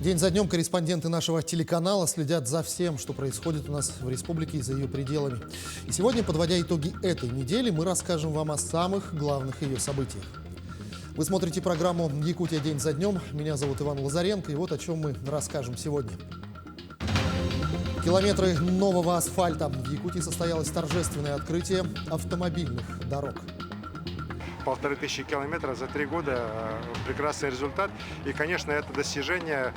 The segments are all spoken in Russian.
День за днем корреспонденты нашего телеканала следят за всем, что происходит у нас в республике и за ее пределами. И сегодня, подводя итоги этой недели, мы расскажем вам о самых главных ее событиях. Вы смотрите программу «Якутия. День за днем». Меня зовут Иван Лазаренко, и вот о чем мы расскажем сегодня. Километры нового асфальта. В Якутии состоялось торжественное открытие автомобильных дорог. 1500 километров за 3 года – прекрасный результат. И, конечно, это достижение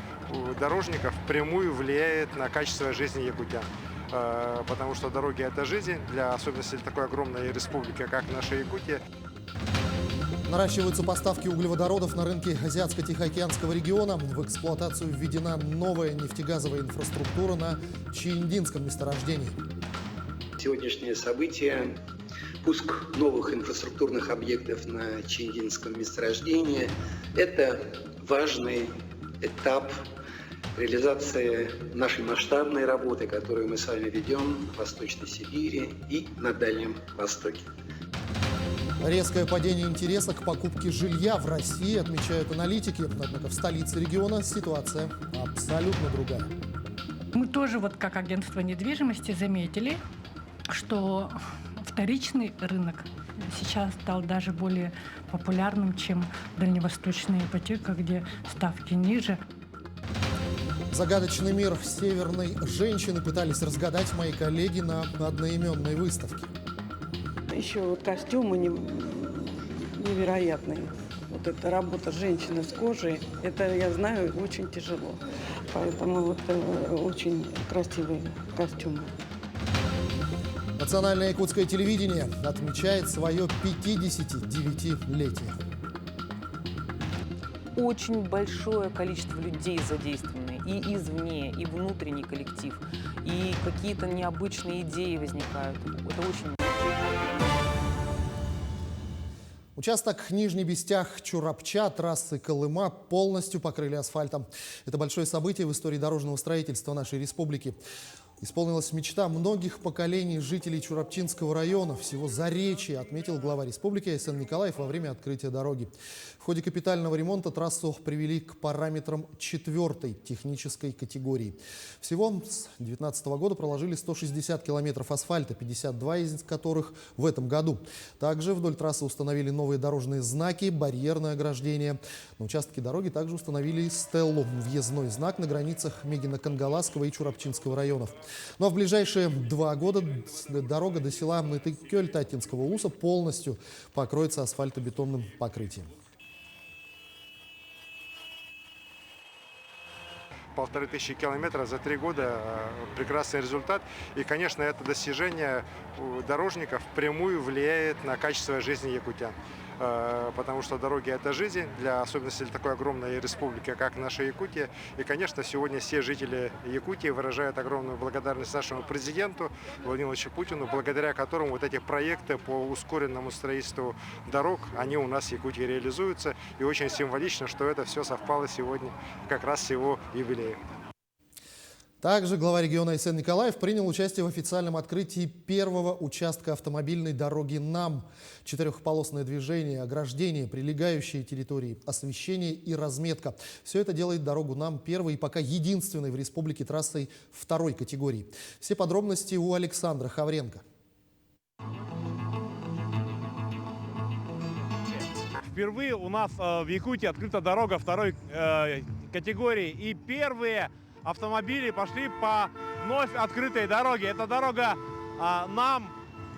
дорожников впрямую влияет на качество жизни якутян. Потому что дороги – это жизнь, особенно для такой огромной республики, как наша Якутия. Наращиваются поставки углеводородов на рынке Азиатско-Тихоокеанского региона. В эксплуатацию введена новая нефтегазовая инфраструктура на Чииндинском месторождении. Сегодняшнее событие – пуск новых инфраструктурных объектов на Чииндинском месторождении – это важный этап реализации нашей масштабной работы, которую мы с вами ведем в Восточной Сибири и на Дальнем Востоке. Резкое падение интереса к покупке жилья в России отмечают аналитики. Однако в столице региона ситуация абсолютно другая. Мы тоже, как агентство недвижимости, заметили, что вторичный рынок сейчас стал даже более популярным, чем дальневосточная ипотека, где ставки ниже. Загадочный мир северной женщины пытались разгадать мои коллеги на одноименной выставке. Еще костюмы невероятные. Вот эта работа женщины с кожей, это, я знаю, очень тяжело. Поэтому очень красивые костюмы. Национальное якутское телевидение отмечает свое 59-летие. Очень большое количество людей задействованы, и извне, и внутренний коллектив, и какие-то необычные идеи возникают. Это очень... Участок Нижний Бестях-Чурапча трассы Колыма полностью покрыли асфальтом. Это большое событие в истории дорожного строительства нашей республики. Исполнилась мечта многих поколений жителей Чурапчинского района. Всего Заречья, отметил глава республики Айсен Николаев во время открытия дороги. В ходе капитального ремонта трассу привели к параметрам 4-й технической категории. Всего с 2019 года проложили 160 километров асфальта, 52 из которых в этом году. Также вдоль трассы установили новые дорожные знаки, барьерное ограждение. На участке дороги также установили стеллу, въездной знак на границах Мегино-Кангаласского и Чурапчинского районов. Ну а в ближайшие 2 года дорога до села Нытыкёль-Татинского Уса полностью покроется асфальтобетонным покрытием. 1500 километров за 3 года – прекрасный результат. И, конечно, это достижение дорожников впрямую влияет на качество жизни якутян. Потому что дороги – это жизнь, особенно для такой огромной республики, как наша Якутия. И, конечно, сегодня все жители Якутии выражают огромную благодарность нашему президенту Владимиру Владимировичу Путину, благодаря которому вот эти проекты по ускоренному строительству дорог, они у нас в Якутии реализуются. И очень символично, что это все совпало сегодня как раз с его юбилеем. Также глава региона Айсен Николаев принял участие в официальном открытии первого участка автомобильной дороги НАМ. 4-полосное движение, ограждение, прилегающие территории, освещение и разметка. Все это делает дорогу НАМ первой и пока единственной в республике трассой 2-й категории. Все подробности у Александра Хавренко. Впервые у нас в Якутии открыта дорога 2-й категории. И первые автомобили пошли по вновь открытой дороге. Это дорога НАМ.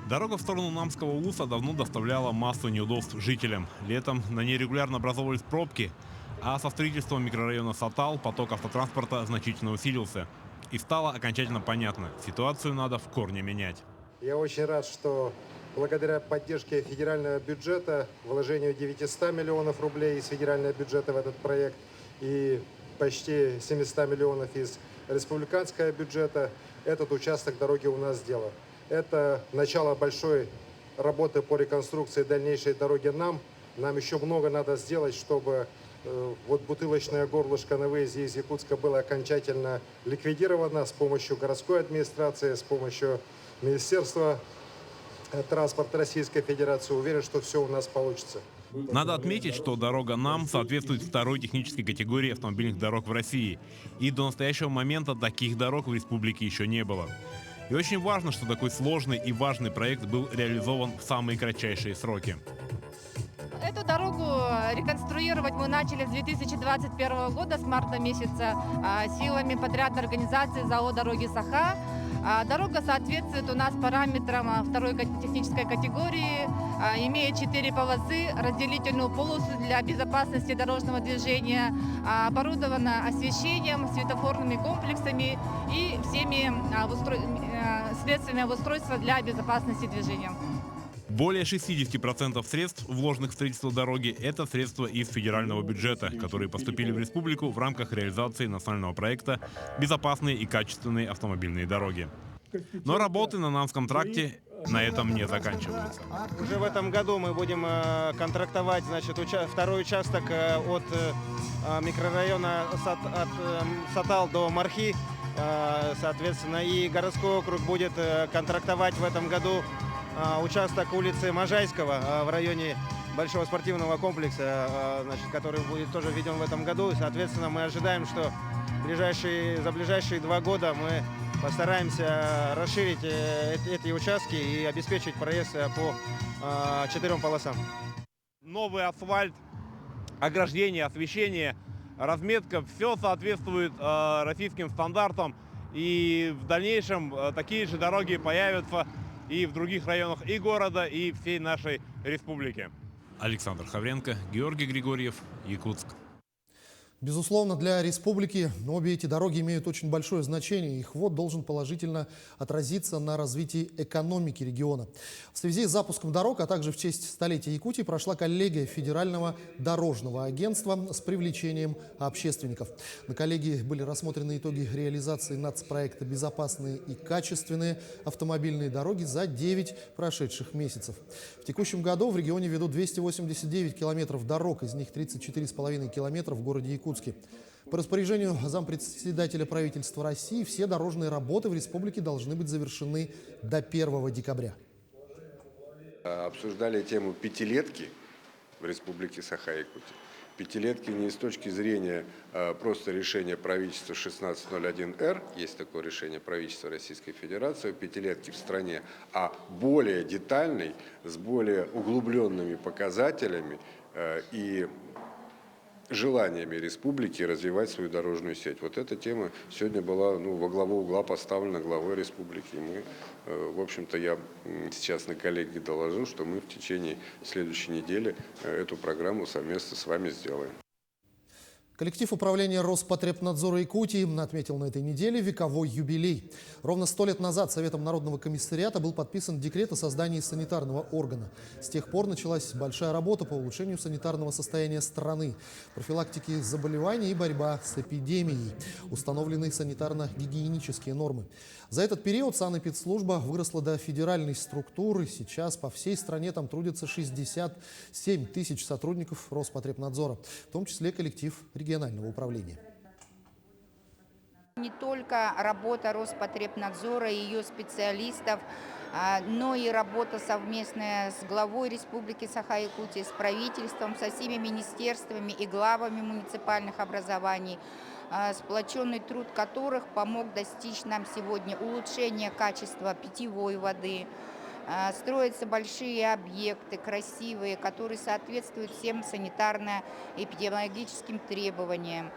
Дорога в сторону Намского Уса давно доставляла массу неудобств жителям. Летом на ней регулярно образовывались пробки, а со строительством микрорайона Сатал поток автотранспорта значительно усилился. И стало окончательно понятно – ситуацию надо в корне менять. Я очень рад, что благодаря поддержке федерального бюджета, вложению 900 миллионов рублей из федерального бюджета в этот проект и почти 700 миллионов из республиканского бюджета, этот участок дороги у нас сделан. Это начало большой работы по реконструкции дальнейшей дороги НАМ. Нам еще много надо сделать, чтобы вот бутылочное горлышко на выезде из Якутска было окончательно ликвидировано с помощью городской администрации, с помощью Министерства транспорта Российской Федерации. Уверен, что все у нас получится. Надо отметить, что дорога НАМ соответствует второй технической категории автомобильных дорог в России. И до настоящего момента таких дорог в республике еще не было. И очень важно, что такой сложный и важный проект был реализован в самые кратчайшие сроки. Эту дорогу реконструировать мы начали с 2021 года, с марта месяца, силами подрядной организации ЗАО «Дороги Саха». Дорога соответствует у нас параметрам второй технической категории, имеет 4 полосы, разделительную полосу для безопасности дорожного движения, оборудована освещением, светофорными комплексами и всеми средствами устройства для безопасности движения. Более 60% средств, вложенных в строительство дороги, это средства из федерального бюджета, которые поступили в республику в рамках реализации национального проекта «Безопасные и качественные автомобильные дороги». Но работы на Намском тракте на этом не заканчиваются. Уже в этом году мы будем контрактовать, значит, второй участок от микрорайона Сатал до Мархи. Соответственно, и городской округ будет контрактовать в этом году участок улицы Можайского в районе большого спортивного комплекса, значит, который будет тоже введен в этом году. Соответственно, мы ожидаем, что за ближайшие 2 года мы постараемся расширить эти участки и обеспечить проезд по 4 полосам. Новый асфальт, ограждение, освещение, разметка – все соответствует российским стандартам. И в дальнейшем такие же дороги появятся и в других районах и города, и всей нашей республики. Александр Хавренко, Георгий Григорьев, Якутск. Безусловно, для республики обе эти дороги имеют очень большое значение. Их ввод должен положительно отразиться на развитии экономики региона. В связи с запуском дорог, а также в честь столетия Якутии, прошла коллегия Федерального дорожного агентства с привлечением общественников. На коллегии были рассмотрены итоги реализации нацпроекта «Безопасные и качественные автомобильные дороги» за 9 прошедших месяцев. В текущем году в регионе ведут 289 километров дорог, из них 34,5 километра в городе Якутске. По распоряжению зампредседателя правительства России все дорожные работы в республике должны быть завершены до 1 декабря. Обсуждали тему пятилетки в республике Саха-Якутия. Пятилетки не с точки зрения просто решения правительства 1601-Р, есть такое решение правительства Российской Федерации, пятилетки в стране, а более детальный, с более углубленными показателями и желаниями республики развивать свою дорожную сеть. Вот эта тема сегодня была во главу угла поставлена главой республики. Мы, в общем-то, я сейчас на коллеге доложу, что мы в течение следующей недели эту программу совместно с вами сделаем. Коллектив управления Роспотребнадзора Якутии отметил на этой неделе вековой юбилей. Ровно 100 лет назад Советом Народного комиссариата был подписан декрет о создании санитарного органа. С тех пор началась большая работа по улучшению санитарного состояния страны, профилактике заболеваний и борьба с эпидемией. Установлены санитарно-гигиенические нормы. За этот период санэпидслужба выросла до федеральной структуры. Сейчас по всей стране там трудятся 67 тысяч сотрудников Роспотребнадзора, в том числе коллектив регионального управления. Не только работа Роспотребнадзора и ее специалистов, но и работа совместная с главой Республики Саха-Якутия, с правительством, со всеми министерствами и главами муниципальных образований, сплоченный труд которых помог достичь нам сегодня улучшения качества питьевой воды. Строятся большие объекты, красивые, которые соответствуют всем санитарно-эпидемиологическим требованиям.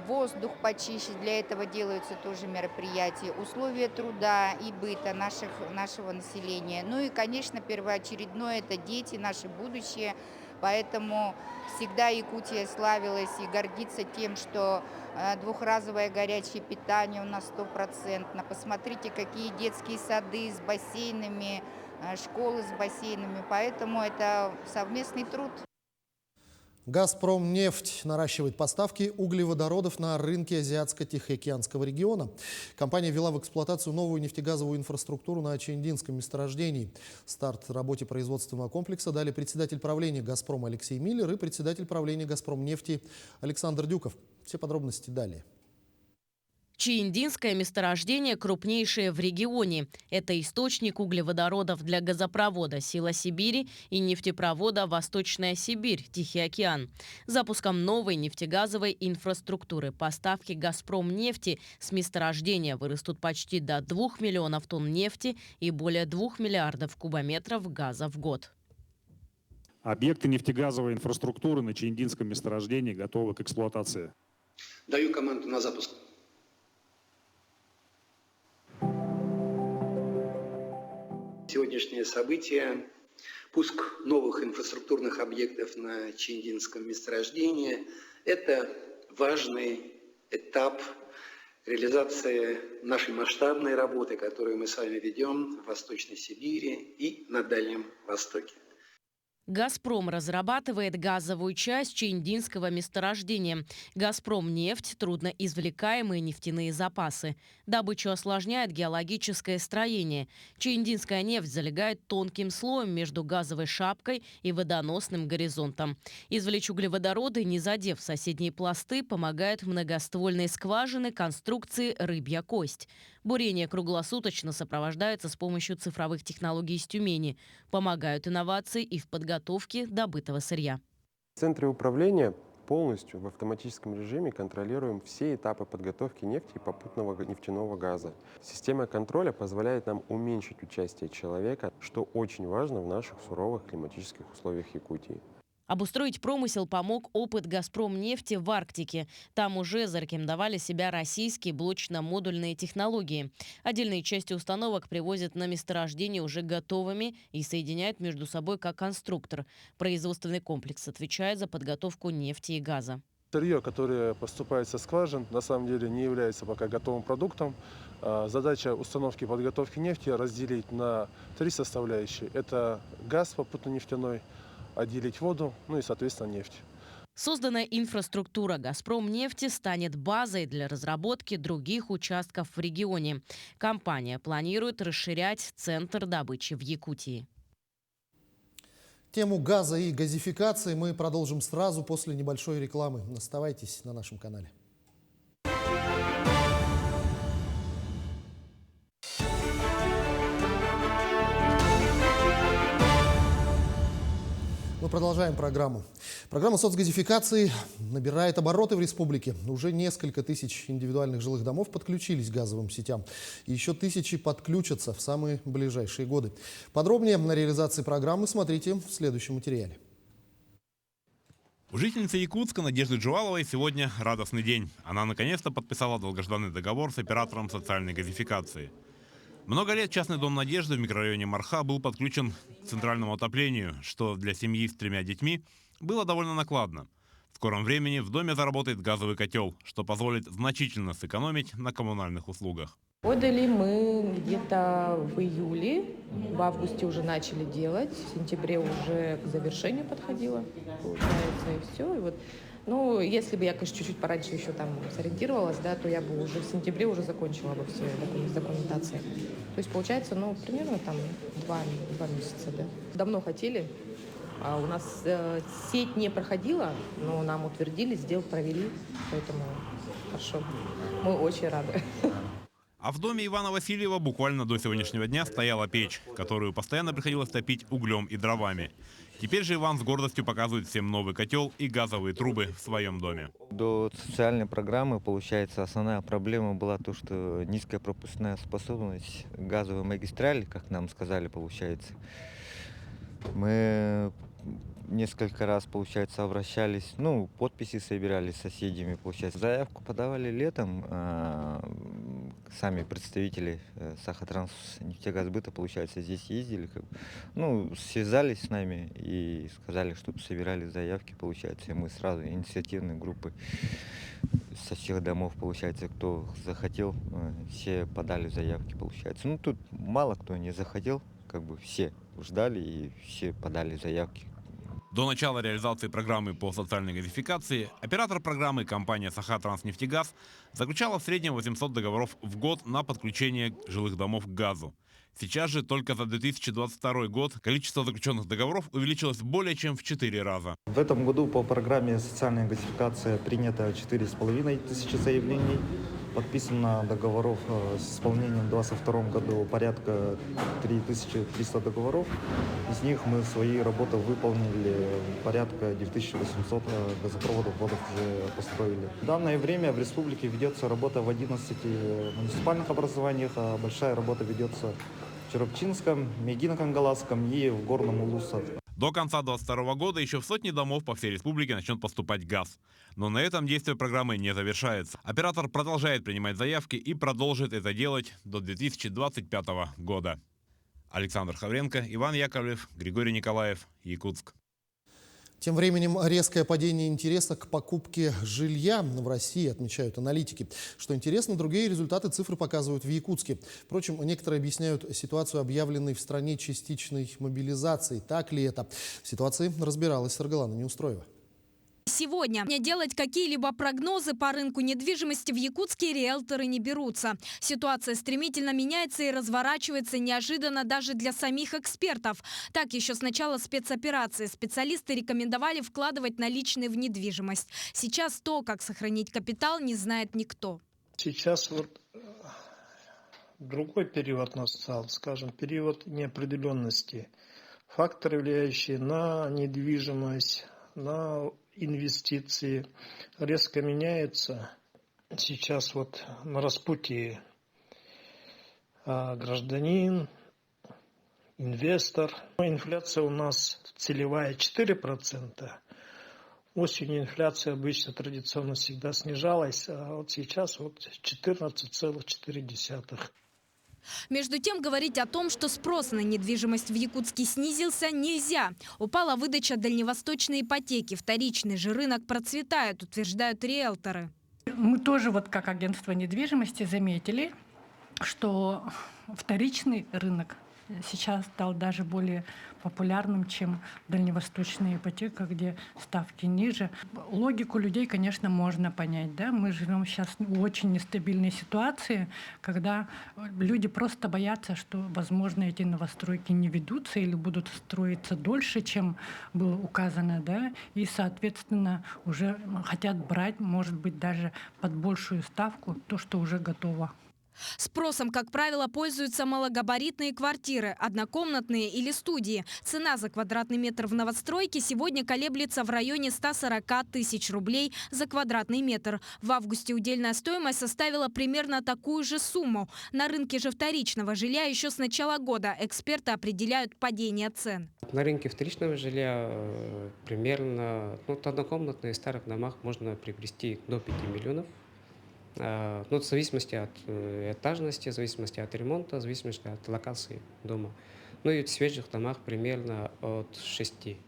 Воздух почище, для этого делаются тоже мероприятия, условия труда и быта нашего населения. Ну и, конечно, первоочередное – это дети, наше будущее. Поэтому всегда Якутия славилась и гордится тем, что двухразовое горячее питание у нас 100%. Посмотрите, какие детские сады с бассейнами, школы с бассейнами. Поэтому это совместный труд. «Газпромнефть» наращивает поставки углеводородов на рынке Азиатско-Тихоокеанского региона. Компания ввела в эксплуатацию новую нефтегазовую инфраструктуру на Чандинском месторождении. Старт работе производственного комплекса дали председатель правления «Газпрома» Алексей Миллер и председатель правления «Газпромнефти» Александр Дюков. Все подробности далее. Чииндинское месторождение крупнейшее в регионе. Это источник углеводородов для газопровода «Сила Сибири» и нефтепровода «Восточная Сибирь» Тихий океан. Запуском новой нефтегазовой инфраструктуры поставки «Газпромнефти» с месторождения вырастут почти до 2 миллионов тонн нефти и более 2 миллиардов кубометров газа в год. Объекты нефтегазовой инфраструктуры на Чииндинском месторождении готовы к эксплуатации. Даю команду на запуск. Сегодняшнее событие – пуск новых инфраструктурных объектов на Чииндинском месторождении – это важный этап реализации нашей масштабной работы, которую мы с вами ведем в Восточной Сибири и на Дальнем Востоке. «Газпром» разрабатывает газовую часть Чииндинского месторождения. «Газпромнефть» – трудноизвлекаемые нефтяные запасы. Добычу осложняет геологическое строение. Чииндинская нефть залегает тонким слоем между газовой шапкой и водоносным горизонтом. Извлечь углеводороды, не задев соседние пласты, помогают многоствольные скважины конструкции «Рыбья кость». Бурение круглосуточно сопровождается с помощью цифровых технологий из Тюмени. Помогают инновации и в подготовке добытого сырья. В центре управления полностью в автоматическом режиме контролируем все этапы подготовки нефти и попутного нефтяного газа. Система контроля позволяет нам уменьшить участие человека, что очень важно в наших суровых климатических условиях Якутии. Обустроить промысел помог опыт «Газпромнефти» в Арктике. Там уже зарекомендовали себя российские блочно-модульные технологии. Отдельные части установок привозят на месторождение уже готовыми и соединяют между собой как конструктор. Производственный комплекс отвечает за подготовку нефти и газа. Сырье, которое поступает со скважин, на самом деле не является пока готовым продуктом. Задача установки и подготовки нефти разделить на 3 составляющие. Это газ попутно-нефтяной, отделить воду, ну и, соответственно, нефть. Созданная инфраструктура «Газпромнефти» станет базой для разработки других участков в регионе. Компания планирует расширять центр добычи в Якутии. Тему газа и газификации мы продолжим сразу после небольшой рекламы. Оставайтесь на нашем канале. Мы продолжаем программу. Программа соцгазификации набирает обороты в республике. Уже несколько тысяч индивидуальных жилых домов подключились к газовым сетям. И еще тысячи подключатся в самые ближайшие годы. Подробнее на реализации программы смотрите в следующем материале. У жительницы Якутска Надежды Джуваловой сегодня радостный день. Она наконец-то подписала долгожданный договор с оператором социальной газификации. Много лет частный дом Надежды в микрорайоне Марха был подключен к центральному отоплению, что для семьи с 3 детьми было довольно накладно. В скором времени в доме заработает газовый котел, что позволит значительно сэкономить на коммунальных услугах. Подали мы где-то в июле, в августе уже начали делать, в сентябре уже к завершению подходило, получается, и все. И вот, ну, если бы я, конечно, чуть-чуть пораньше еще там сориентировалась, да, то я бы уже в сентябре уже закончила бы все документации. То есть, получается, ну, примерно там 2 месяца, да. Давно хотели, а у нас сеть не проходила, но нам утвердили, сделку провели, поэтому хорошо. Мы очень рады. А в доме Ивана Васильева буквально до сегодняшнего дня стояла печь, которую постоянно приходилось топить углем и дровами. Теперь же Иван с гордостью показывает всем новый котел и газовые трубы в своем доме. До социальной программы, получается, основная проблема была то, что низкая пропускная способность газовой магистрали, как нам сказали, получается. Мы несколько раз, получается, обращались, ну, подписи собирали с соседями, получается. Заявку подавали летом, сами представители Сахатранснефтегазбыта, получается, здесь ездили, ну, связались с нами и сказали, чтобы собирали заявки, получается, и мы сразу инициативной группы со всех домов, получается, кто захотел, все подали заявки, получается. Ну, тут мало кто не захотел, как бы все ждали и все подали заявки. До начала реализации программы по социальной газификации оператор программы компания «Сахатранснефтегаз» заключала в среднем 800 договоров в год на подключение жилых домов к газу. Сейчас же только за 2022 год количество заключенных договоров увеличилось более чем в 4 раза. В этом году по программе социальная газификация принято 4500 заявлений. Подписано договоров с исполнением в 2022 году порядка 3300 договоров. Из них мы свои работы выполнили порядка 9800 газопроводов водов уже построили. В данное время в республике ведется работа в 11 муниципальных образованиях, а большая работа ведется в Чурапчинском, Мегино-Кангаласском и в Горном Улуса. До конца 2022 года еще в сотни домов по всей республике начнет поступать газ. Но на этом действие программы не завершается. Оператор продолжает принимать заявки и продолжит это делать до 2025 года. Александр Хавренко, Иван Яковлев, Григорий Николаев, Якутск. Тем временем резкое падение интереса к покупке жилья в России, отмечают аналитики. Что интересно, другие результаты цифры показывают в Якутске. Впрочем, некоторые объясняют ситуацию объявленной в стране частичной мобилизации. Так ли это? В ситуации разбиралась Саргалана Неустроева. Сегодня делать какие-либо прогнозы по рынку недвижимости в Якутске риэлторы не берутся. Ситуация стремительно меняется и разворачивается неожиданно даже для самих экспертов. Так, еще с начала спецоперации специалисты рекомендовали вкладывать наличные в недвижимость. Сейчас то, как сохранить капитал, не знает никто. Сейчас вот другой период настал, скажем, период неопределенности. Факторы, влияющие на недвижимость, на инвестиции, резко меняются. Сейчас вот на распутье гражданин, инвестор. Инфляция у нас целевая 4%. Осенью инфляция обычно традиционно всегда снижалась, а вот сейчас вот 14,4%. Между тем, говорить о том, что спрос на недвижимость в Якутске снизился, нельзя. Упала выдача дальневосточной ипотеки. Вторичный же рынок процветает, утверждают риэлторы. Мы тоже как агентство недвижимости заметили, что вторичный рынок сейчас стал даже более популярным, чем дальневосточная ипотека, где ставки ниже. Логику людей, конечно, можно понять. Да? Мы живем сейчас в очень нестабильной ситуации, когда люди просто боятся, что, возможно, эти новостройки не ведутся или будут строиться дольше, чем было указано. Да? И, соответственно, уже хотят брать, может быть, даже под большую ставку то, что уже готово. Спросом, как правило, пользуются малогабаритные квартиры, однокомнатные или студии. Цена за квадратный метр в новостройке сегодня колеблется в районе 140 тысяч рублей за квадратный метр. В августе удельная стоимость составила примерно такую же сумму. На рынке же вторичного жилья еще с начала года эксперты определяют падение цен. На рынке вторичного жилья примерно в однокомнатных старых домах можно приобрести до 5 миллионов. В зависимости от этажности, в зависимости от ремонта, в зависимости от локации дома. И в свежих домах примерно от 6.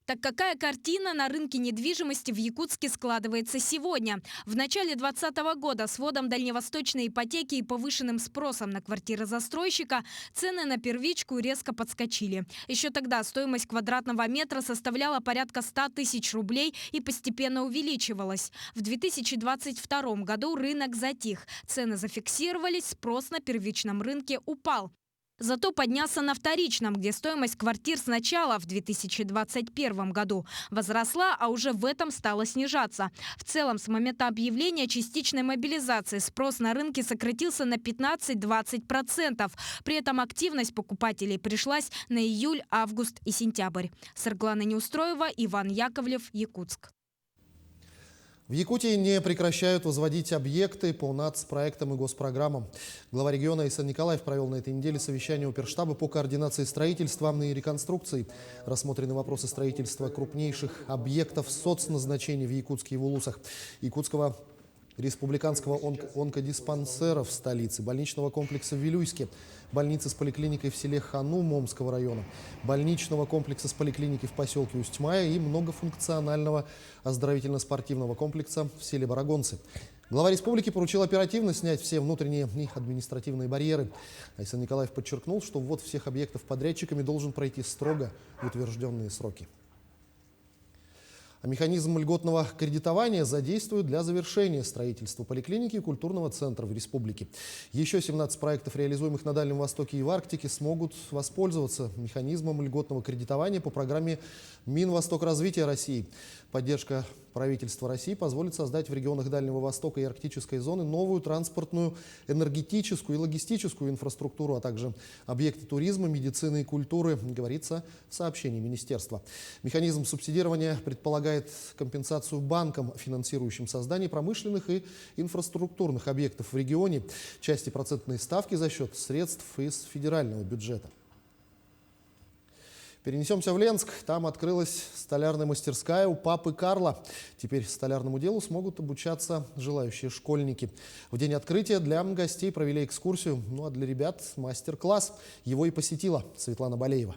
Так какая картина на рынке недвижимости в Якутске складывается сегодня? В начале 2020 года с вводом дальневосточной ипотеки и повышенным спросом на квартиры застройщика цены на первичку резко подскочили. Еще тогда стоимость квадратного метра составляла порядка 100 тысяч рублей и постепенно увеличивалась. В 2022 году рынок затих. Цены зафиксировались, спрос на первичном рынке упал. Зато поднялся на вторичном, где стоимость квартир сначала в 2021 году возросла, а уже в этом стала снижаться. В целом, с момента объявления частичной мобилизации спрос на рынке сократился на 15-20%. При этом активность покупателей пришлась на июль, август и сентябрь. Саргалана Неустроева, Иван Яковлев, Якутск. В Якутии не прекращают возводить объекты по нацпроектам и госпрограммам. Глава региона Айсан Николаев провел на этой неделе совещание оперштаба по координации строительства и реконструкции. Рассмотрены вопросы строительства крупнейших объектов соцназначения в Якутске и в Улусах. Якутского республиканского онкодиспансера в столице, больничного комплекса в Вилюйске, больницы с поликлиникой в селе Хану Момского района, больничного комплекса с поликлиникой в поселке Усть-Мая и многофункционального оздоровительно-спортивного комплекса в селе Барагонцы. Глава республики поручил оперативно снять все внутренние и административные барьеры. Айсан Николаев подчеркнул, что ввод всех объектов подрядчиками должен пройти строго в утвержденные сроки. А механизм льготного кредитования задействуют для завершения строительства поликлиники и культурного центра в республике. Еще 17 проектов, реализуемых на Дальнем Востоке и в Арктике, смогут воспользоваться механизмом льготного кредитования по программе Минвостокразвития России. Поддержка Правительство России позволит создать в регионах Дальнего Востока и Арктической зоны новую транспортную, энергетическую и логистическую инфраструктуру, а также объекты туризма, медицины и культуры, говорится в сообщении министерства. Механизм субсидирования предполагает компенсацию банкам, финансирующим создание промышленных и инфраструктурных объектов в регионе, части процентной ставки за счет средств из федерального бюджета. Перенесемся в Ленск. Там открылась столярная мастерская у папы Карла. Теперь столярному делу смогут обучаться желающие школьники. В день открытия для гостей провели экскурсию, ну а для ребят мастер-класс. Его и посетила Светлана Балеева.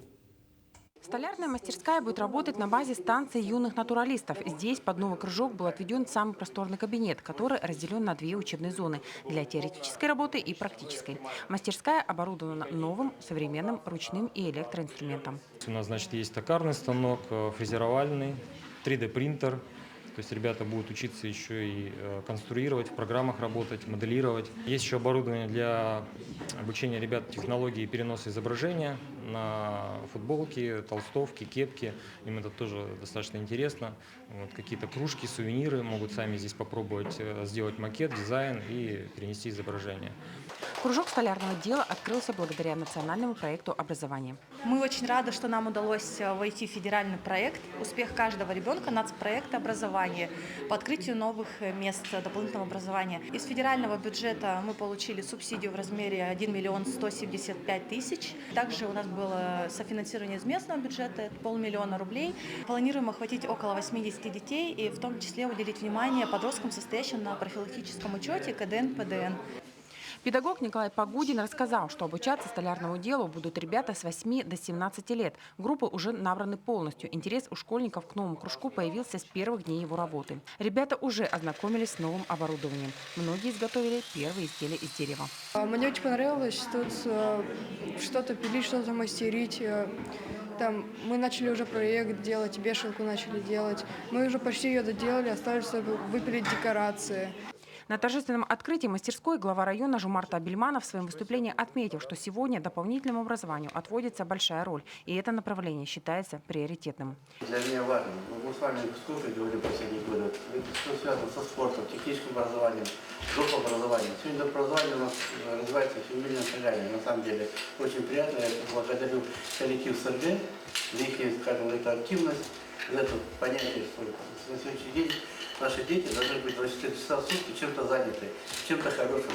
Столярная мастерская будет работать на базе станции юных натуралистов. Здесь под новый кружок был отведен самый просторный кабинет, который разделен на две учебные зоны для теоретической работы и практической. Мастерская оборудована новым, современным ручным и электроинструментом. У нас, значит, есть токарный станок, фрезеровальный, 3D-принтер. То есть ребята будут учиться еще и конструировать, в программах работать, моделировать. Есть еще оборудование для обучения ребят технологии переноса изображения на футболки, толстовки, кепки. Им это тоже достаточно интересно. Вот, какие-то кружки, сувениры могут сами здесь попробовать сделать макет, дизайн и перенести изображение. Кружок столярного дела открылся благодаря национальному проекту образования. Мы очень рады, что нам удалось войти в федеральный проект «Успех каждого ребенка» нацпроекта образования по открытию новых мест дополнительного образования. Из федерального бюджета мы получили субсидию в размере 1 миллион 175 тысяч. Также у нас было софинансирование из местного бюджета, 500 000 рублей. Планируем охватить около 80 детей и в том числе уделить внимание подросткам, состоящим на профилактическом учете КДН, ПДН. Педагог Николай Погудин рассказал, что обучаться столярному делу будут ребята с 8 до 17 лет. Группы уже набраны полностью. Интерес у школьников к новому кружку появился с первых дней его работы. Ребята уже ознакомились с новым оборудованием. Многие изготовили первые изделия из дерева. Мне очень понравилось тут что-то пилить, что-то мастерить. Там мы начали уже проект делать, вешалку начали делать. Мы уже почти ее доделали, осталось выпилить декорации. На торжественном открытии мастерской глава района Жумарт Абельманов в своем выступлении отметил, что сегодня дополнительному образованию отводится большая роль, и это направление считается приоритетным. Для меня важно, мы с вами сколько говорили последние годы, все связано со спортом, техническим образованием, образованием. Сегодня образование у нас развивается в феминильном шагании. На самом деле очень приятно, я благодарю коллектив СРГ за их, скажем, эту активность, за это понятие, что на сегодняшний день наши дети должны быть 24 часа в сутки чем-то заняты, чем-то хорошим.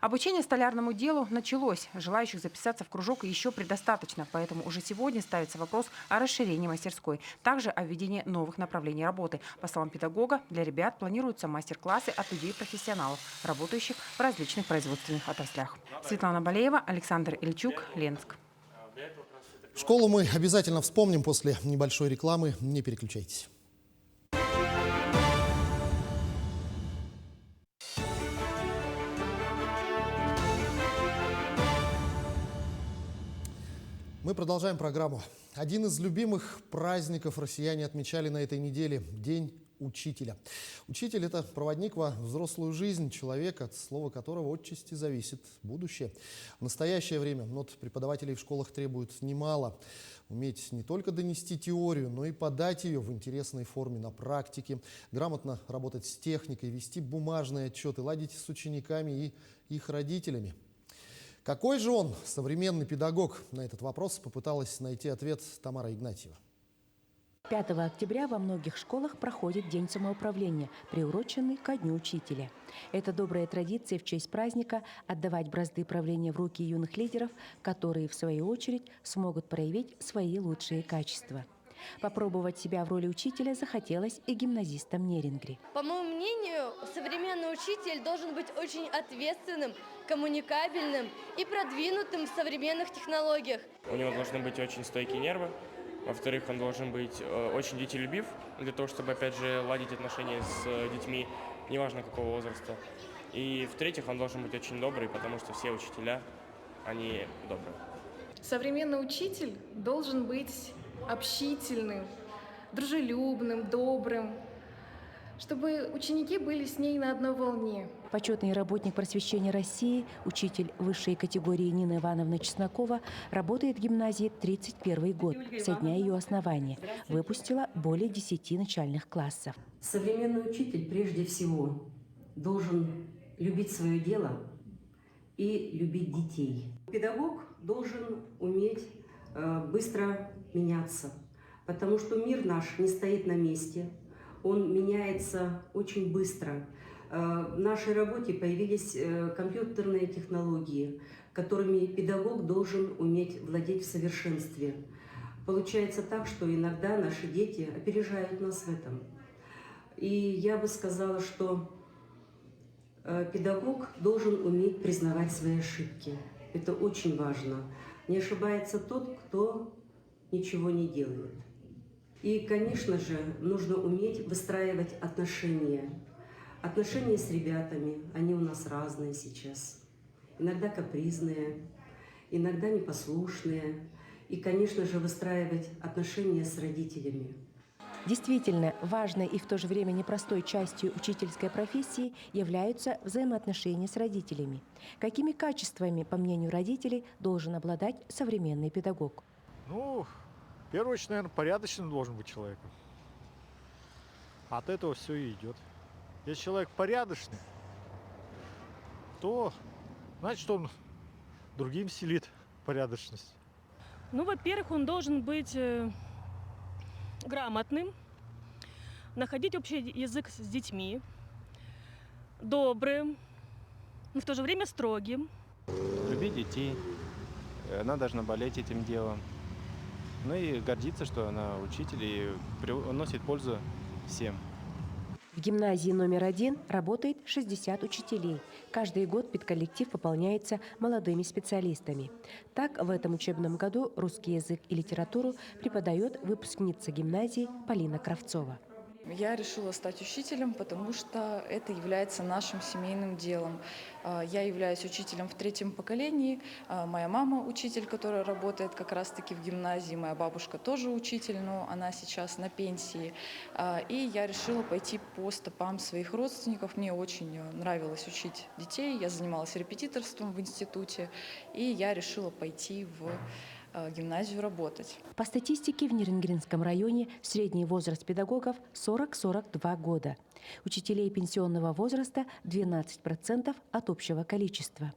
Обучение столярному делу началось. Желающих записаться в кружок еще предостаточно, поэтому уже сегодня ставится вопрос о расширении мастерской. Также о введении новых направлений работы. По словам педагога, для ребят планируются мастер-классы от людей-профессионалов, работающих в различных производственных отраслях. Светлана Балеева, Александр Ильчук, Ленск. Школу мы обязательно вспомним после небольшой рекламы. Не переключайтесь. Мы продолжаем программу. Один из любимых праздников россияне отмечали на этой неделе – День учителя. Учитель – это проводник во взрослую жизнь человека, от слова которого отчасти зависит будущее. В настоящее время преподавателей в школах требуют немало. Уметь не только донести теорию, но и подать ее в интересной форме на практике, грамотно работать с техникой, вести бумажные отчеты, ладить с учениками и их родителями. Какой же он, современный педагог? На этот вопрос попыталась найти ответ Тамара Игнатьева. 5 октября во многих школах проходит День самоуправления, приуроченный ко Дню учителя. Это добрая традиция в честь праздника отдавать бразды правления в руки юных лидеров, которые, в свою очередь, смогут проявить свои лучшие качества. Попробовать себя в роли учителя захотелось и гимназистам Нерингри. По моему мнению, современный учитель должен быть очень ответственным, коммуникабельным и продвинутым в современных технологиях. У него должны быть очень стойкие нервы. Во-вторых, он должен быть очень детелюбив, для того, чтобы, опять же, ладить отношения с детьми, неважно какого возраста. И в-третьих, он должен быть очень добрый, потому что все учителя, они добрые. Современный учитель должен быть общительным, дружелюбным, добрым, чтобы ученики были с ней на одной волне. Почетный работник просвещения России, учитель высшей категории Нина Ивановна Чеснокова работает в гимназии 31 год, со дня ее основания. Выпустила более 10 начальных классов. Современный учитель прежде всего должен любить свое дело и любить детей. Педагог должен уметь быстро меняться, потому что мир наш не стоит на месте, он меняется очень быстро. В нашей работе появились компьютерные технологии, которыми педагог должен уметь владеть в совершенстве. Получается так, что иногда наши дети опережают нас в этом. И я бы сказала, что педагог должен уметь признавать свои ошибки. Это очень важно. Не ошибается тот, кто ничего не делает. И, конечно же, нужно уметь выстраивать отношения. Отношения с ребятами, они у нас разные сейчас. Иногда капризные, иногда непослушные. И, конечно же, выстраивать отношения с родителями. Действительно, важной и в то же время непростой частью учительской профессии являются взаимоотношения с родителями. Какими качествами, по мнению родителей, должен обладать современный педагог? Ну, в первую очередь, наверное, порядочным должен быть человек. От этого все и идет. Если человек порядочный, то значит он другим вселит порядочность. Ну, во-первых, он должен быть грамотным, находить общий язык с детьми, добрым, но в то же время строгим. Любить детей, она должна болеть этим делом. Ну и гордиться, что она учитель и приносит пользу всем. В гимназии номер 1 работает 60 учителей. Каждый год педколлектив пополняется молодыми специалистами. Так, в этом учебном году русский язык и литературу преподает выпускница гимназии Полина Кравцова. Я решила стать учителем, потому что это является нашим семейным делом. Я являюсь учителем в 3-м поколении. Моя мама учитель, которая работает как раз-таки в гимназии. Моя бабушка тоже учитель, но она сейчас на пенсии. И я решила пойти по стопам своих родственников. Мне очень нравилось учить детей. Я занималась репетиторством в институте. И я решила пойти в гимназию работать. По статистике, в Нерюнгринском районе средний возраст педагогов 40-42 года. Учителей пенсионного возраста 12% от общего количества.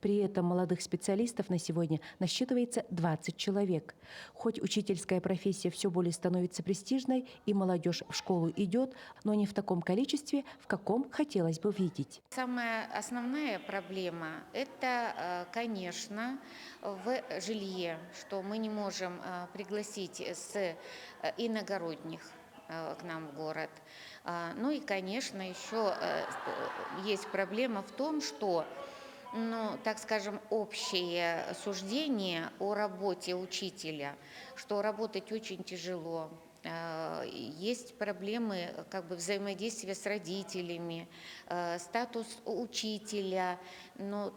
При этом молодых специалистов на сегодня насчитывается 20 человек. Хоть учительская профессия все более становится престижной и молодежь в школу идет, но не в таком количестве, в каком хотелось бы видеть. Самая основная проблема – это, конечно, в жилье, что мы не можем пригласить с иногородних к нам в город. Ну и, конечно, еще есть проблема в том, что, так скажем, общее суждение о работе учителя, что работать очень тяжело. Есть проблемы взаимодействия с родителями, статус учителя,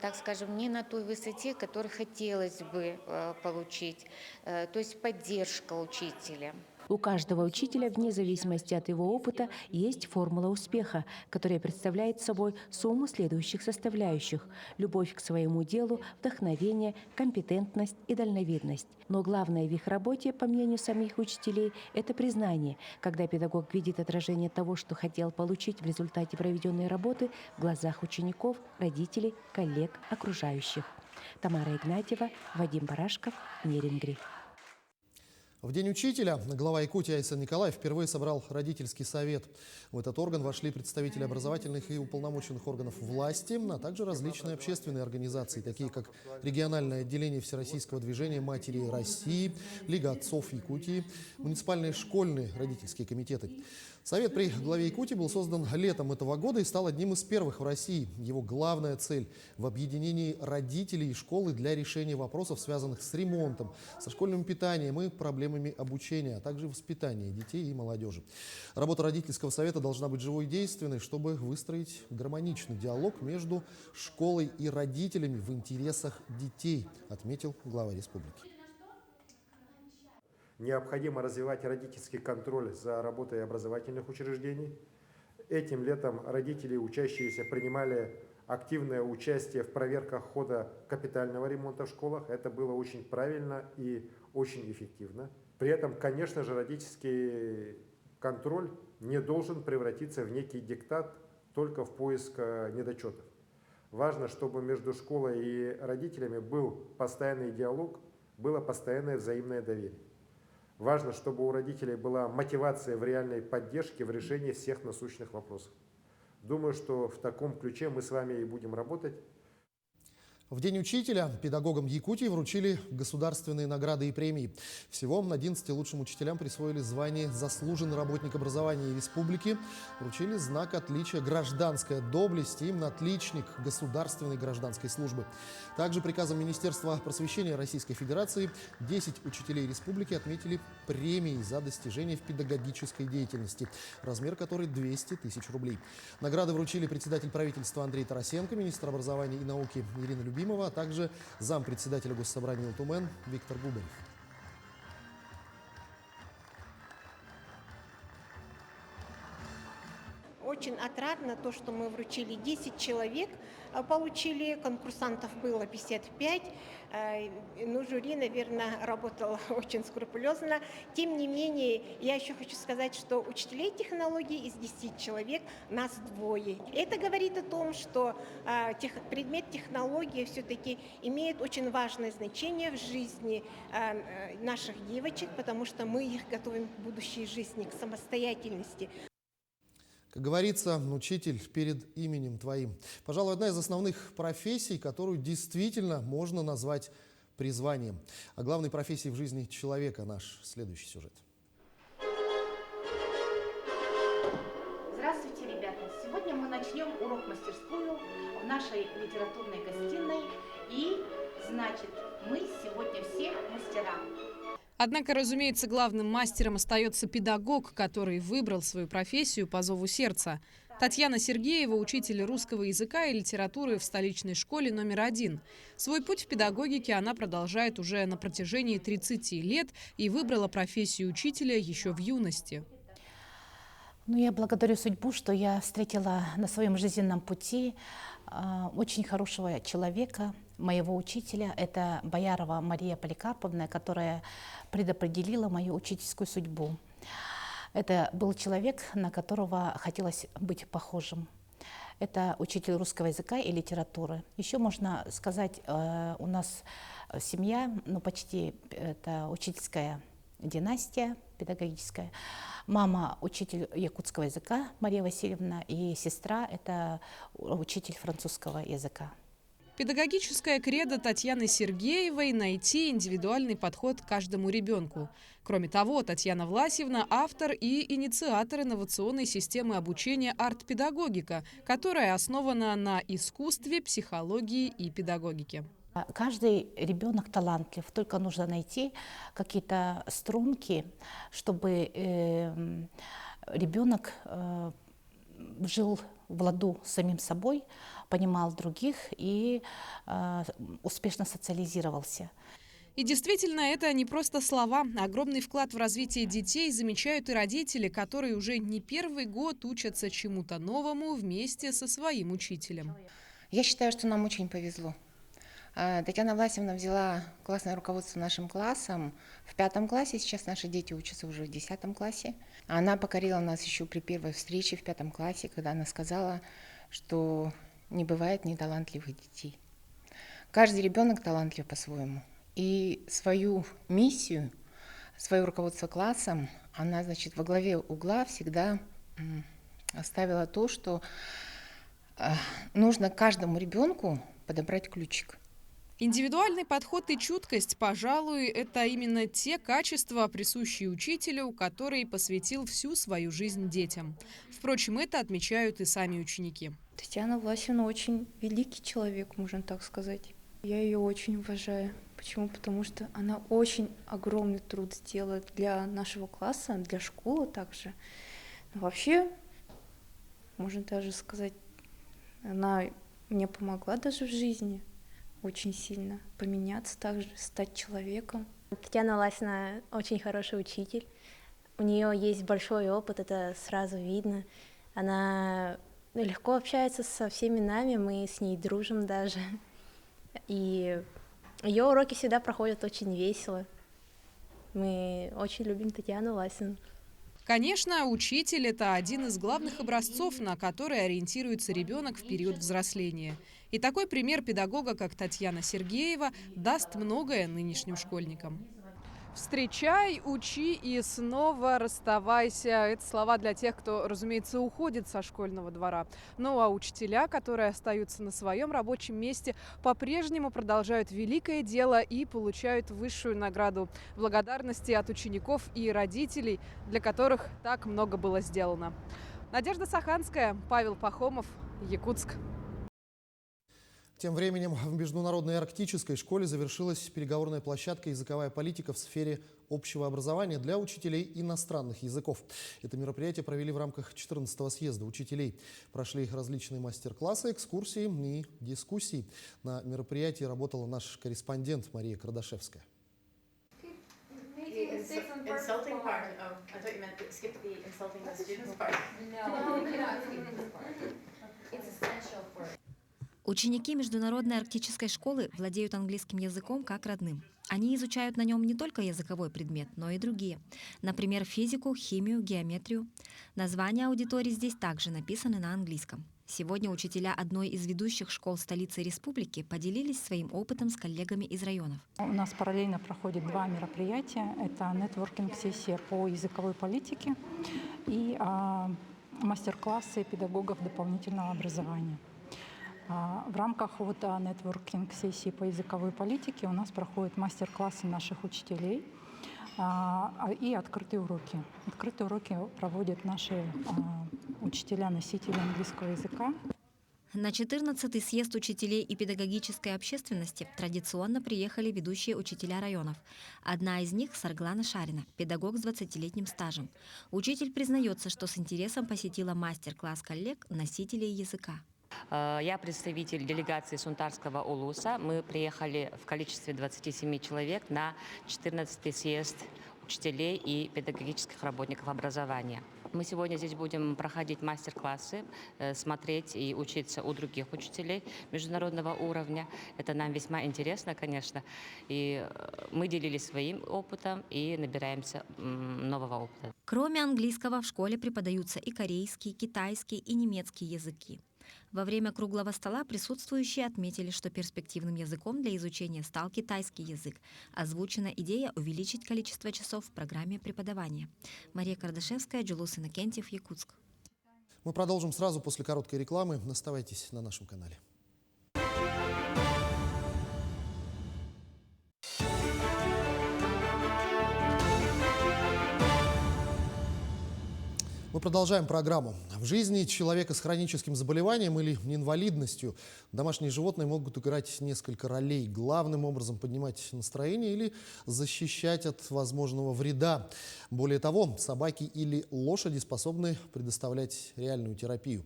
так скажем, не на той высоте, которую хотелось бы получить, то есть поддержка учителя. У каждого учителя, вне зависимости от его опыта, есть формула успеха, которая представляет собой сумму следующих составляющих: любовь к своему делу, вдохновение, компетентность и дальновидность. Но главное в их работе, по мнению самих учителей, это признание, когда педагог видит отражение того, что хотел получить в результате проведенной работы в глазах учеников, родителей, коллег, окружающих. Тамара Игнатьева, Вадим Барашков, Нерюнгри. В День учителя глава Якутии Айсан Николаев впервые собрал родительский совет. В этот орган вошли представители образовательных и уполномоченных органов власти, а также различные общественные организации, такие как региональное отделение Всероссийского движения «Матери России», Лига отцов Якутии, муниципальные школьные родительские комитеты. Совет при главе Якутии был создан летом этого года и стал одним из первых в России. Его главная цель – в объединении родителей и школы для решения вопросов, связанных с ремонтом, со школьным питанием и проблемами обучения, а также воспитания детей и молодежи. Работа родительского совета должна быть живой и действенной, чтобы выстроить гармоничный диалог между школой и родителями в интересах детей, отметил глава республики. Необходимо развивать родительский контроль за работой образовательных учреждений. Этим летом родители, учащиеся, принимали активное участие в проверках хода капитального ремонта в школах. Это было очень правильно и очень эффективно. При этом, конечно же, родительский контроль не должен превратиться в некий диктат только в поиск недочетов. Важно, чтобы между школой и родителями был постоянный диалог, было постоянное взаимное доверие. Важно, чтобы у родителей была мотивация в реальной поддержке в решении всех насущных вопросов. Думаю, что в таком ключе мы с вами и будем работать. В День учителя педагогам Якутии вручили государственные награды и премии. Всего 11 лучшим учителям присвоили звание «Заслуженный работник образования республики». Вручили знак отличия «Гражданская доблесть» и им «Отличник государственной гражданской службы». Также приказом Министерства просвещения Российской Федерации 10 учителей республики отметили премии за достижения в педагогической деятельности, размер которой 200 тысяч рублей. Награды вручили председатель правительства Андрей Тарасенко, министр образования и науки Ирина Любимова, а также зампредседателя Госсобрания Ултумен Виктор Губарев. Очень отрадно то, что мы вручили 10 человек, получили, конкурсантов было 55. Ну, жюри, наверное, работало очень скрупулезно. Тем не менее, я еще хочу сказать, что учителей технологий из 10 человек нас 2. Это говорит о том, что предмет технологии все-таки имеет очень важное значение в жизни наших девочек, потому что мы их готовим к будущей жизни, к самостоятельности. Как говорится, учитель перед именем твоим. Пожалуй, одна из основных профессий, которую действительно можно назвать призванием. О главной профессии в жизни человека наш следующий сюжет. Здравствуйте, ребята! Сегодня мы начнем урок-мастерскую в нашей литературной гостиной. И, значит, мы сегодня все мастера. Однако, разумеется, главным мастером остается педагог, который выбрал свою профессию по зову сердца. Татьяна Сергеева – учитель русского языка и литературы в столичной школе номер 1. Свой путь в педагогике она продолжает уже на протяжении 30 лет и выбрала профессию учителя еще в юности. Я благодарю судьбу, что я встретила на своем жизненном пути очень хорошего человека, моего учителя. Это Боярова Мария Поликарповна, которая предопределила мою учительскую судьбу. Это был человек, на которого хотелось быть похожим. Это учитель русского языка и литературы. Еще можно сказать, у нас семья, почти это учительская династия педагогическая. Мама – учитель якутского языка Мария Васильевна, и сестра – это учитель французского языка. Педагогическая кредо Татьяны Сергеевой – найти индивидуальный подход к каждому ребенку. Кроме того, Татьяна Власьевна – автор и инициатор инновационной системы обучения «Арт-педагогика», которая основана на искусстве, психологии и педагогике. Каждый ребенок талантлив, только нужно найти какие-то струнки, чтобы ребенок жил в ладу с самим собой, понимал других и успешно социализировался. И действительно, это не просто слова. Огромный вклад в развитие детей замечают и родители, которые уже не первый год учатся чему-то новому вместе со своим учителем. Я считаю, что нам очень повезло. Татьяна Власьевна взяла классное руководство нашим классом в 5 классе, сейчас наши дети учатся уже в 10 классе. Она покорила нас еще при первой встрече в 5 классе, когда она сказала, что не бывает неталантливых детей. Каждый ребенок талантлив по-своему. И свою миссию, свое руководство классом, она, во главе угла всегда оставила то, что нужно каждому ребенку подобрать ключик. Индивидуальный подход и чуткость, пожалуй, это именно те качества, присущие учителю, который посвятил всю свою жизнь детям. Впрочем, это отмечают и сами ученики. Татьяна Власьевна очень великий человек, можно так сказать. Я ее очень уважаю. Почему? Потому что она очень огромный труд сделала для нашего класса, для школы также. Но вообще, можно даже сказать, она мне помогла даже в жизни очень сильно поменяться, также стать человеком. Татьяна Власьевна очень хороший учитель. У нее есть большой опыт, это сразу видно. Она легко общается со всеми нами, мы с ней дружим даже. И ее уроки всегда проходят очень весело. Мы очень любим Татьяну Ласину. Конечно, учитель – это один из главных образцов, на который ориентируется ребенок в период взросления. И такой пример педагога, как Татьяна Сергеева, даст многое нынешним школьникам. Встречай, учи и снова расставайся. Это слова для тех, кто, разумеется, уходит со школьного двора. Ну а учителя, которые остаются на своем рабочем месте, по-прежнему продолжают великое дело и получают высшую награду благодарности от учеников и родителей, для которых так много было сделано. Надежда Саханская, Павел Пахомов, Якутск. Тем временем в Международной арктической школе завершилась переговорная площадка «Языковая политика» в сфере общего образования для учителей иностранных языков. Это мероприятие провели в рамках 14-го съезда учителей. Прошли их различные мастер-классы, экскурсии и дискуссии. На мероприятии работала наш корреспондент Мария Кардашевская. Ученики Международной арктической школы владеют английским языком как родным. Они изучают на нем не только языковой предмет, но и другие. Например, физику, химию, геометрию. Названия аудиторий здесь также написаны на английском. Сегодня учителя одной из ведущих школ столицы республики поделились своим опытом с коллегами из районов. У нас параллельно проходит два мероприятия. Это нетворкинг-сессия по языковой политике и мастер-классы педагогов дополнительного образования. В рамках нетворкинг-сессии по языковой политике у нас проходят мастер-классы наших учителей и открытые уроки. Открытые уроки проводят наши учителя-носители английского языка. На 14-й съезд учителей и педагогической общественности традиционно приехали ведущие учителя районов. Одна из них – Сарглана Шарина, педагог с 20-летним стажем. Учитель признается, что с интересом посетила мастер-класс коллег, носителей языка. Я представитель делегации Сунтарского улуса. Мы приехали в количестве 27 человек на 14-й съезд учителей и педагогических работников образования. Мы сегодня здесь будем проходить мастер-классы, смотреть и учиться у других учителей международного уровня. Это нам весьма интересно, конечно. И мы делились своим опытом и набираемся нового опыта. Кроме английского в школе преподаются и корейский, китайский и немецкий языки. Во время круглого стола присутствующие отметили, что перспективным языком для изучения стал китайский язык. Озвучена идея увеличить количество часов в программе преподавания. Мария Кардашевская, Джулус Иннокентьев, Якутск. Мы продолжим сразу после короткой рекламы. Оставайтесь на нашем канале. Мы продолжаем программу. В жизни человека с хроническим заболеванием или инвалидностью домашние животные могут играть несколько ролей. Главным образом поднимать настроение или защищать от возможного вреда. Более того, собаки или лошади способны предоставлять реальную терапию.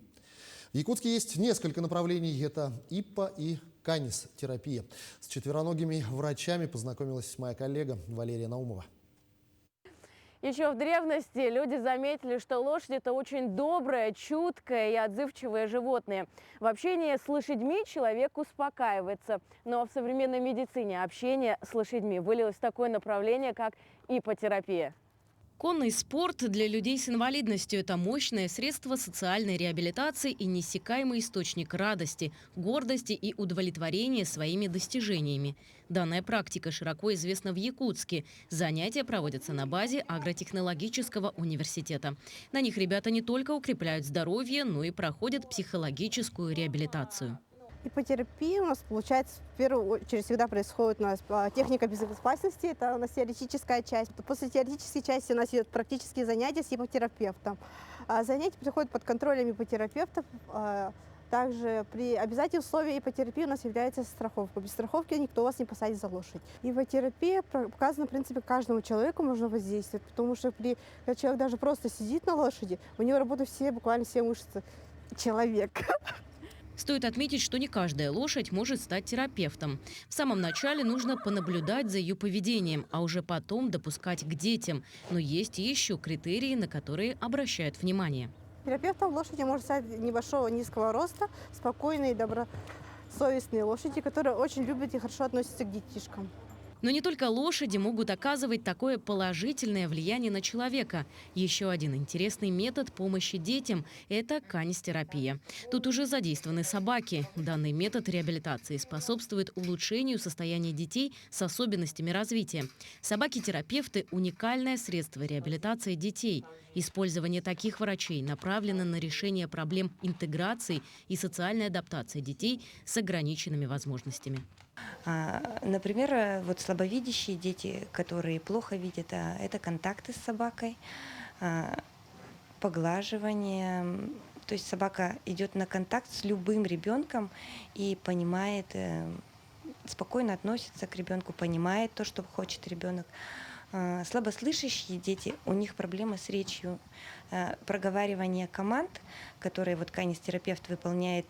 В Якутске есть несколько направлений. Это ИППА и канис-терапия. С четвероногими врачами познакомилась моя коллега Валерия Наумова. Еще в древности люди заметили, что лошадь – это очень доброе, чуткое и отзывчивое животное. В общении с лошадьми человек успокаивается. Но в современной медицине общение с лошадьми вылилось в такое направление, как иппотерапия. Конный спорт для людей с инвалидностью – это мощное средство социальной реабилитации и неиссякаемый источник радости, гордости и удовлетворения своими достижениями. Данная практика широко известна в Якутске. Занятия проводятся на базе агротехнологического университета. На них ребята не только укрепляют здоровье, но и проходят психологическую реабилитацию. Иппотерапия у нас, получается, в первую очередь всегда происходит у нас техника безопасности, это у нас теоретическая часть. После теоретической части у нас идет практические занятия с иппотерапевтом. Занятия проходят под контролем иппотерапевтов. Также при обязательном условии иппотерапии у нас является страховка. Без страховки никто вас не посадит за лошадь. Иппотерапия показана, в принципе, каждому человеку можно воздействовать, потому что когда человек даже просто сидит на лошади, у него работают буквально все мышцы человека. Стоит отметить, что не каждая лошадь может стать терапевтом. В самом начале нужно понаблюдать за ее поведением, а уже потом допускать к детям. Но есть еще критерии, на которые обращают внимание. Терапевтом лошади может стать небольшого низкого роста, спокойные, добросовестные лошади, которые очень любят и хорошо относятся к детишкам. Но не только лошади могут оказывать такое положительное влияние на человека. Еще один интересный метод помощи детям – это канистерапия. Тут уже задействованы собаки. Данный метод реабилитации способствует улучшению состояния детей с особенностями развития. Собаки-терапевты – уникальное средство реабилитации детей. Использование таких врачей направлено на решение проблем интеграции и социальной адаптации детей с ограниченными возможностями. Например, вот слабовидящие дети, которые плохо видят, это контакты с собакой, поглаживание. То есть собака идет на контакт с любым ребенком и понимает, спокойно относится к ребенку, понимает то, что хочет ребенок. Слабослышащие дети, у них проблемы с речью. Проговаривание команд, которые вот канистерапевт выполняет,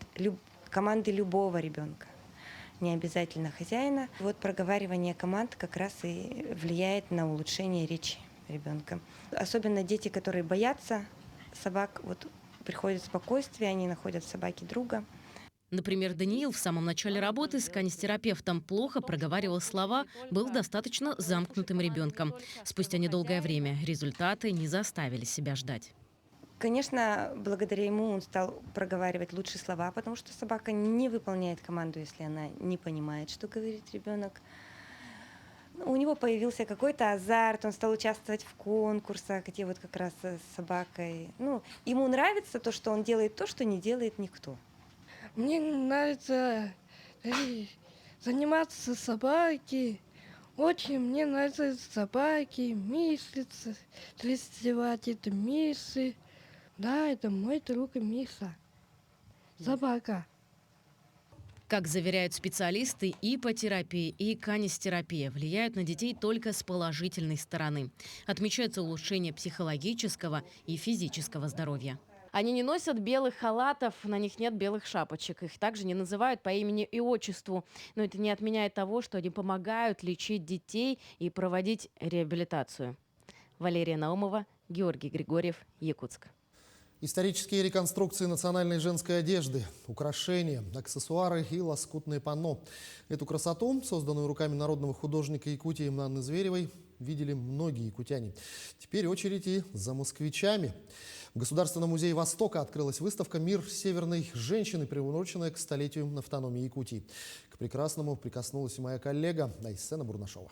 команды любого ребенка, не обязательно хозяина. Вот проговаривание команд как раз и влияет на улучшение речи ребенка. Особенно дети, которые боятся собак, вот приходит спокойствие, они находят в собаке друга. Например, Даниил в самом начале работы с канистерапевтом плохо проговаривал слова, был достаточно замкнутым ребенком. Спустя недолгое время результаты не заставили себя ждать. Конечно, благодаря ему он стал проговаривать лучше слова, потому что собака не выполняет команду, если она не понимает, что говорит ребенок. У него появился какой-то азарт, он стал участвовать в конкурсах, где вот как раз с собакой. Ему нравится то, что он делает то, что не делает никто. Мне нравится заниматься с собакой. Очень мне нравятся собаки, мисы, рисовать это мисы. Да, это мой друг Миса. Собака. Как заверяют специалисты, ипотерапия и канистерапия влияют на детей только с положительной стороны. Отмечается улучшение психологического и физического здоровья. Они не носят белых халатов, на них нет белых шапочек. Их также не называют по имени и отчеству. Но это не отменяет того, что они помогают лечить детей и проводить реабилитацию. Валерия Наумова, Георгий Григорьев, Якутск. Исторические реконструкции национальной женской одежды, украшения, аксессуары и лоскутные панно. Эту красоту, созданную руками народного художника Якутии Анны Зверевой, видели многие якутяне. Теперь очередь и за москвичами. В Государственном музее Востока открылась выставка «Мир северной женщины», приуроченная к столетию автономии Якутии. К прекрасному прикоснулась и моя коллега Айсена Бурнашова.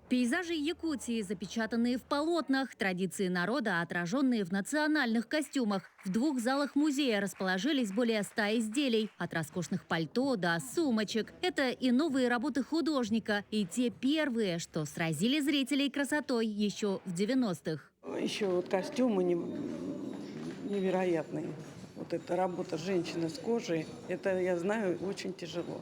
Пейзажи Якутии, запечатанные в полотнах, традиции народа, отраженные в национальных костюмах. В двух залах музея расположились более 100 изделий. От роскошных пальто до сумочек. Это и новые работы художника, и те первые, что сразили зрителей красотой еще в 90-х. Еще вот костюмы невероятные. Вот эта работа женщины с кожей, это, я знаю, очень тяжело.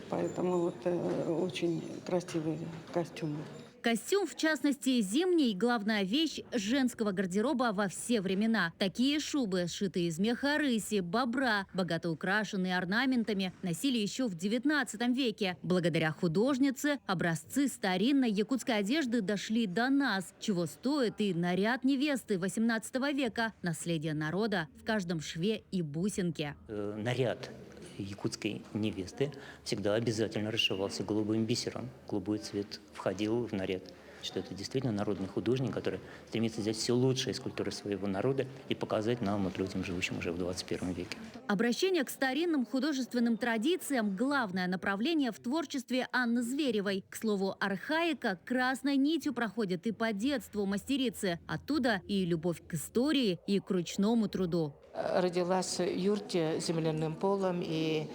Поэтому вот очень красивые костюмы. Костюм, в частности, зимний, главная вещь женского гардероба во все времена. Такие шубы, сшитые из меха рыси, бобра, богато украшенные орнаментами, носили еще в 19 веке. Благодаря художнице образцы старинной якутской одежды дошли до нас, чего стоит и наряд невесты 18 века. Наследие народа в каждом шве и бусинке. Наряд якутской невесты всегда обязательно расшивался голубым бисером. Голубой цвет входил в наряд. Что это действительно народный художник, который стремится взять все лучшее из культуры своего народа и показать нам, вот людям, живущим уже в 21 веке. Обращение к старинным художественным традициям – главное направление в творчестве Анны Зверевой. К слову, архаика красной нитью проходит и по детству мастерицы. Оттуда и любовь к истории, и к ручному труду. Родилась в юрте с земляным полом, и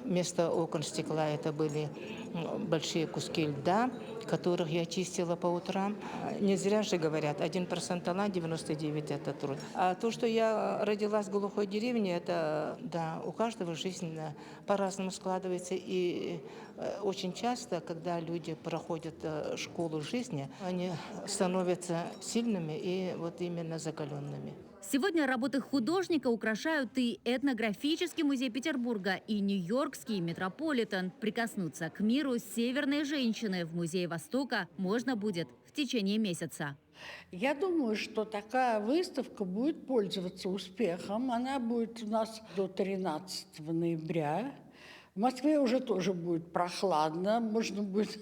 вместо окон стекла это были большие куски льда, которых я чистила по утрам. Не зря же говорят, 1% талант, 99% это труд. А то, что я родилась в глухой деревне, это, да, у каждого жизнь по-разному складывается. И очень часто, когда люди проходят школу жизни, они становятся сильными и вот именно закаленными. Сегодня работы художника украшают и этнографический музей Петербурга, и Нью-Йоркский Метрополитен. Прикоснуться к миру северной женщины в музее Востока можно будет в течение месяца. Я думаю, что такая выставка будет пользоваться успехом. Она будет у нас до 13 ноября. В Москве уже тоже будет прохладно. Можно будет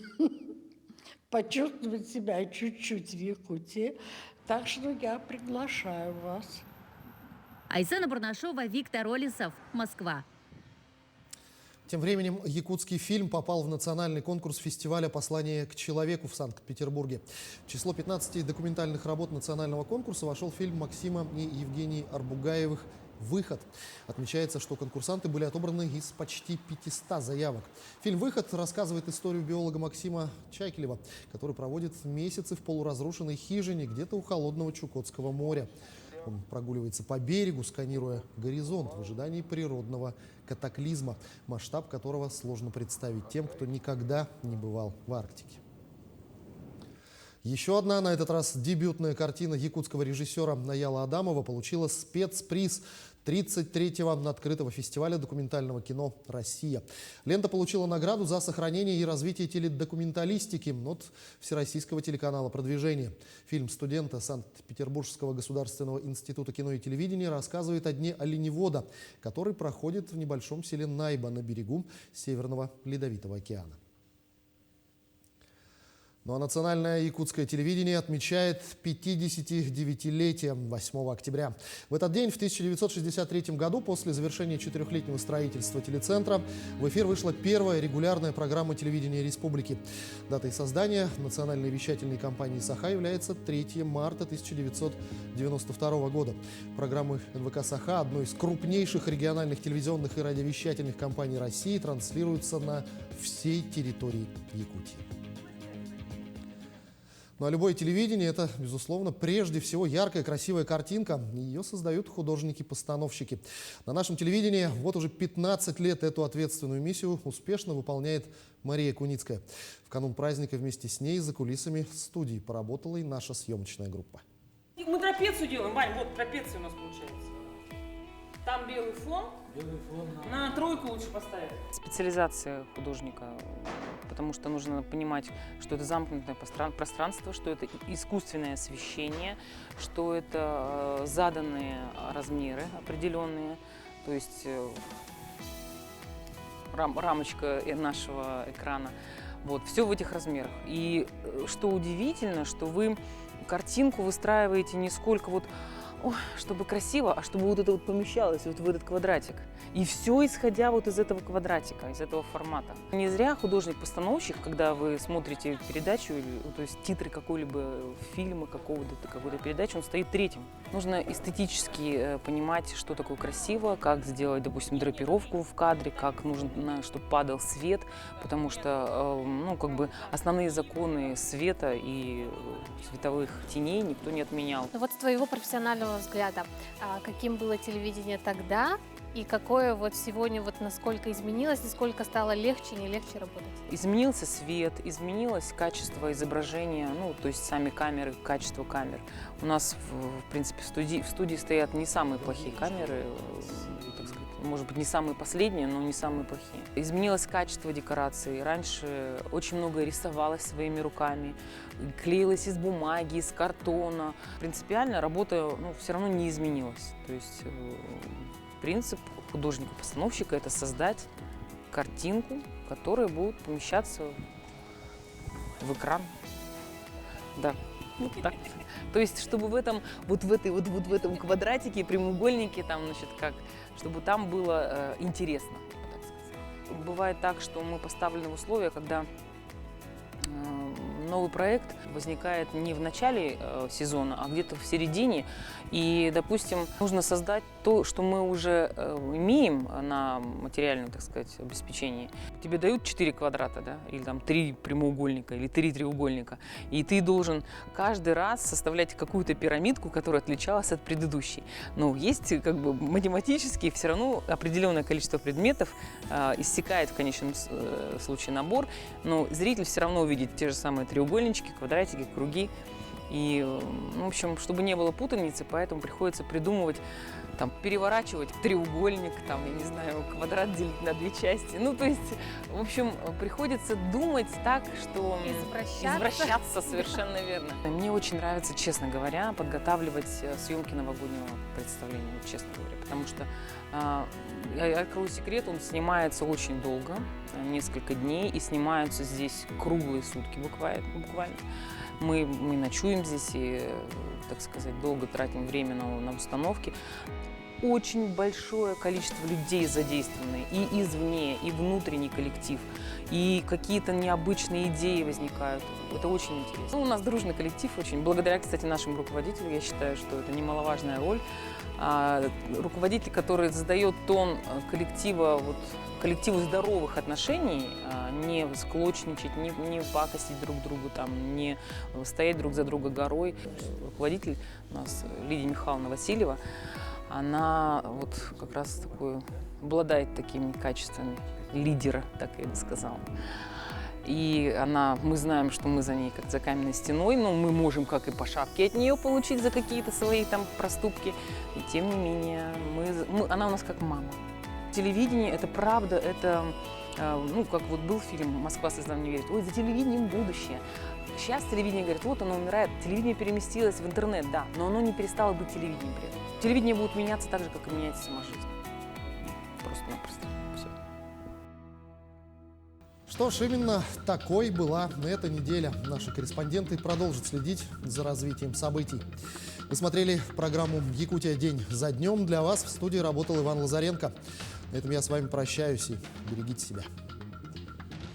почувствовать себя чуть-чуть в Якутии. Так что я приглашаю вас. Айсена Барнашова, Виктор Олесов, Москва. Тем временем якутский фильм попал в национальный конкурс фестиваля «Послание к человеку» в Санкт-Петербурге. В число 15 документальных работ национального конкурса вошел фильм Максима и Евгении Арбугаевых «Выход». Отмечается, что конкурсанты были отобраны из почти 500 заявок. Фильм «Выход» рассказывает историю биолога Максима Чайкелева, который проводит месяцы в полуразрушенной хижине где-то у холодного Чукотского моря. Он прогуливается по берегу, сканируя горизонт в ожидании природного катаклизма, масштаб которого сложно представить тем, кто никогда не бывал в Арктике. Еще одна, на этот раз дебютная картина якутского режиссера Наяла Адамова получила спецприз 33-го открытого фестиваля документального кино «Россия». Лента получила награду за сохранение и развитие теледокументалистики от Всероссийского телеканала «Продвижение». Фильм студента Санкт-Петербургского государственного института кино и телевидения рассказывает о дне оленевода, который проходит в небольшом селе Найба на берегу Северного Ледовитого океана. Ну а национальное якутское телевидение отмечает 59-летие 8 октября. В этот день, в 1963 году, после завершения 4-летнего строительства телецентра, в эфир вышла первая регулярная программа телевидения республики. Датой создания национальной вещательной компании «Саха» является 3 марта 1992 года. Программы НВК «Саха», одной из крупнейших региональных телевизионных и радиовещательных компаний России, транслируются на всей территории Якутии. Ну а любое телевидение – это, безусловно, прежде всего яркая, красивая картинка. Ее создают художники-постановщики. На нашем телевидении вот уже 15 лет эту ответственную миссию успешно выполняет Мария Куницкая. В канун праздника вместе с ней за кулисами студии поработала и наша съемочная группа. Мы трапецию делаем, Вань, вот трапеция у нас получается. Там белый фон. На тройку лучше поставить. Специализация художника, потому что нужно понимать, что это замкнутое пространство, что это искусственное освещение, что это заданные размеры определенные, то есть рамочка нашего экрана. Вот, все в этих размерах. И что удивительно, что вы картинку выстраиваете не сколько вот чтобы красиво, а чтобы вот это вот помещалось вот в этот квадратик. И все исходя вот из этого квадратика, из этого формата. Не зря художник-постановщик, когда вы смотрите передачу, то есть титры какой-либо фильма, какой-то передачи, он стоит третьим. Нужно эстетически понимать, что такое красиво, как сделать, допустим, драпировку в кадре, как нужно, чтобы падал свет, потому что, ну, как бы основные законы света и световых теней никто не отменял. Ну вот с твоего профессионального взгляда, каким было телевидение тогда и какое вот сегодня, вот насколько изменилось, насколько стало легче, не легче работать? Изменился свет, изменилось качество изображения, ну, то есть сами камеры, качество камер. У нас, в принципе, в студии стоят не самые плохие камеры, так сказать, может быть, не самые последние, но не самые плохие. Изменилось качество декораций. Раньше очень много рисовалось своими руками, клеилось из бумаги, из картона. Принципиально работа, ну, все равно не изменилась. То есть принцип художника-постановщика – это создать картинку, которая будет помещаться в экран. Да, вот так. То есть, чтобы в этом, вот в этом квадратике, прямоугольнике, там, значит, чтобы там было интересно, так сказать. Бывает так, что мы поставлены в условия, когда новый проект возникает не в начале сезона, а где-то в середине. И, допустим, нужно создать то, что мы уже имеем на материальном, так сказать, обеспечении. Тебе дают 4 квадрата, да, или там 3 прямоугольника, или 3 треугольника, и ты должен каждый раз составлять какую-то пирамидку, которая отличалась от предыдущей. Но есть как бы математически все равно определенное количество предметов иссякает в конечном случае набор, но зритель все равно увидит те же самые треугольнички, квадратики, круги. И, в общем, чтобы не было путаницы, поэтому приходится придумывать, там, переворачивать треугольник, там, я не знаю, квадрат делить на две части. Ну, то есть, в общем, приходится думать так, что... Извращаться, совершенно верно. Мне очень нравится, честно говоря, подготавливать съемки новогоднего представления, честно говоря, потому что, я открою секрет, он снимается очень долго, несколько дней, и снимаются здесь круглые сутки буквально. Мы ночуем здесь и, так сказать, долго тратим время на установки. Очень большое количество людей задействованы, и извне, и внутренний коллектив, и какие-то необычные идеи возникают. Это очень интересно. У нас дружный коллектив очень. Благодаря, кстати, нашему руководителю, я считаю, что это немаловажная роль. Руководитель, который задает тон коллектива, коллективу здоровых отношений, не склочничать, не пакостить друг другу, там, не стоять друг за друга горой. Руководитель у нас Лидия Михайловна Васильева, она как раз обладает такими качествами лидера, так я бы сказала. И мы знаем, что мы за ней как за каменной стеной, но мы можем как и по шапке от нее получить за какие-то свои там проступки. И тем не менее, она у нас как мама. Телевидение – это правда, это, как был фильм «Москва слезам не верит». Ой, за телевидением будущее. Сейчас телевидение говорит, вот оно умирает, телевидение переместилось в интернет, да, но оно не перестало быть телевидением при этом. Телевидение будет меняться так же, как и меняется сама жизнь. Просто-напросто. Все. Что ж, именно такой была эта неделя. Наши корреспонденты продолжат следить за развитием событий. Вы смотрели программу «Якутия. День за днем». Для вас в студии работал Иван Лазаренко. На этом я с вами прощаюсь и берегите себя.